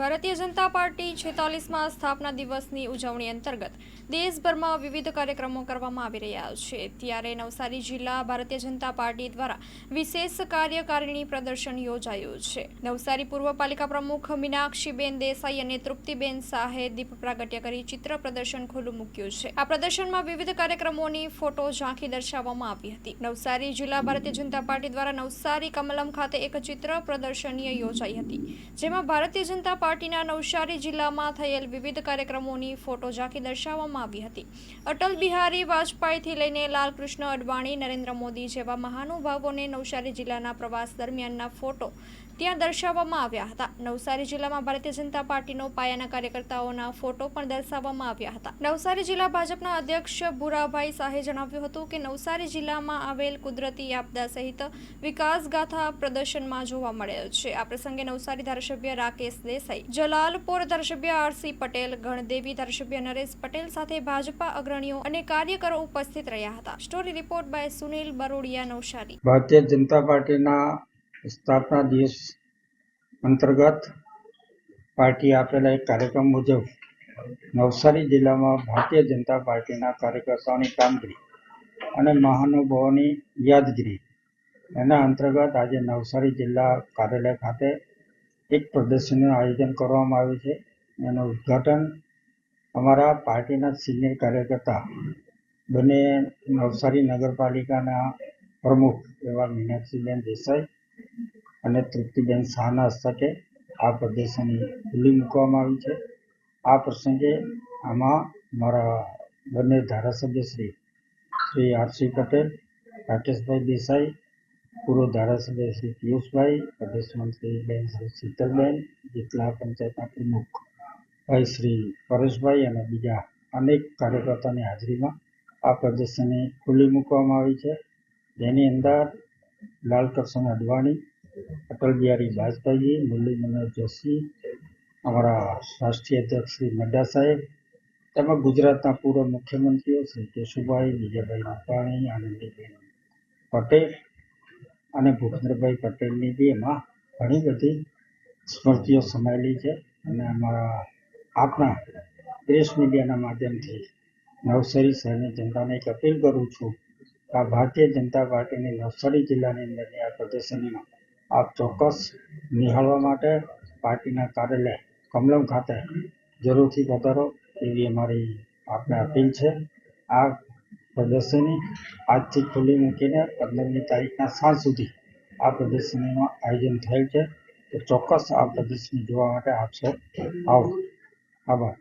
Bharatiya Janata party 46મા સ્થાપના દિવસની ઉજવણી અંતર્ગત દેશભરમાં વિવિધ કાર્યક્રમો કરવામાં આવી રહ્યા છે। ત્યારે નવસારી જિલ્લા ભારતીય જનતા પાર્ટી દ્વારા વિશેષ કાર્યકારિણી પ્રદર્શન યોજાયું છે। નવસારી પૂર્વ પાલિકા પ્રમુખ મીનાક્ષીબેન દેસાઈ અને તૃપ્તિબેન શાહે દીપ પ્રાગટ્ય કરી ચિત્ર પ્રદર્શન ખુલ્લું મૂક્યું છે। આ પ્રદર્શનમાં વિવિધ કાર્યક્રમોની ફોટો ઝાંખી દર્શાવવામાં આવી હતી। નવસારી જિલ્લા ભારતીય જનતા પાર્ટી દ્વારા નવસારી કમલમ ખાતે એક ચિત્ર પ્રદર્શની યોજાઈ હતી, જેમાં ભારતીય જનતા પાર્ટીના નવસારી જિલ્લામાં થયેલ વિવિધ કાર્યક્રમોની ફોટો ઝાંખી દર્શાવવામાં આવી હતી। અટલ બિહારી વાજપેયીથી લઈને લાલકૃષ્ણ અડવાણી, નરેન્દ્ર મોદી જેવા મહાનુભાવોને નવસારી જિલ્લાના પ્રવાસ દરમિયાનના ફોટો ત્યાં દર્શાવવામાં આવ્યા હતા। નવસારી જિલ્લામાં ભારતીય જનતા પાર્ટીનો પાયાના કાર્યકર્તાઓના ફોટો પણ દર્શાવવામાં આવ્યા હતા। નવસારી જિલ્લા ભાજપના અધ્યક્ષ ભુરાભાઈ શાહે જણાવ્યું હતું કે નવસારી જિલ્લામાં આવેલ કુદરતી આપદા સહિત વિકાસ ગાથા પ્રદર્શનમાં જોવા મળેલ છે। આ પ્રસંગે નવસારી ધારાસભ્ય રાકેશ દેસાઈ, જલાલપોર ધારાસભ્ય આરસી પટેલ, ગણદેવી ધારાસભ્ય નરેશ પટેલ સાથે ભાજપા અગ્રણીઓ અને કાર્યકરો ઉપસ્થિત રહ્યા હતા। Story report by Sunil Barodiya, Navsari. ભારતીય જનતા પાર્ટીના સ્થાપના દિવસ અંતર્ગત પાર્ટી આપેલા એક કાર્યક્રમ મુજબ નવસારી જિલ્લામાં ભારતીય જનતા પાર્ટીના કાર્યકર્તાઓની કામગીરી અને મહાનુભાવોની યાદગીરી એના અંતર્ગત આજે નવસારી જિલ્લા કાર્યાલય ખાતે એક પ્રદર્શનનું આયોજન કરવામાં આવ્યું છે। એનું ઉદ્ઘાટન અમારા પાર્ટીના સિનિયર કાર્યકર્તા બંને નવસારી નગરપાલિકાના પ્રમુખ એવા મીનાક્ષીબેન દેસાઈ અને તૃપ્તિબેન શાહના હસ્તકે આ પ્રદર્શની ખુલ્લી મૂકવામાં આવી છે। આ પ્રસંગે આમાં મારા બંને ધારાસભ્ય શ્રી આરસી પટેલ, રાકેશભાઈ દેસાઈ, પૂર્વ ધારાસભ્ય શ્રી પિયુષભાઈ, પ્રદેશ મંત્રી બેન શ્રી શીતલબેન, જિલ્લા પંચાયતના પ્રમુખ ભાઈ શ્રી પરેશભાઈ અને બીજા અનેક કાર્યકર્તાની હાજરીમાં આ પ્રદર્શની ખુલ્લી મૂકવામાં આવી છે, જેની અંદર લાલકૃષ્ણ અડવાણી, અટલ બિહારી વાજપેયી, મુરલી મનોહર જોશી, અમારા રાષ્ટ્રીય અધ્યક્ષ શ્રી નડ્ડા સાહેબ, તેમજ ગુજરાતના પૂર્વ મુખ્યમંત્રીઓ શ્રી કેશુભાઈ, વિજયભાઈ રૂપાણી, આનંદીબેન પટેલ અને ભૂપેન્દ્રભાઈ પટેલની બી એમાં ઘણી બધી સ્મૃતિઓ સમાયેલી છે। અને અમારા આપના પ્રેસ મીડિયાના માધ્યમથી નવસારી શહેરની જનતાને એક અપીલ કરું છું કે આ ભારતીય જનતા પાર્ટીની નવસારી જિલ્લાની અંદરની આ પ્રદર્શનીમાં આપ ચોક્કસ નિહાળવા માટે પાર્ટીના કાર્યાલય કમલમ ખાતે જરૂરથી પધારો એવી અમારી આપને અપીલ છે। આ પ્રદર્શની આજથી ખુલ્લી મૂકીને 15મી તારીખના સાંજ સુધી આ પ્રદર્શનીનું આયોજન થયેલ છે, તો ચોક્કસ આ પ્રદર્શની જોવા માટે આપ સૌ આવો। આભાર।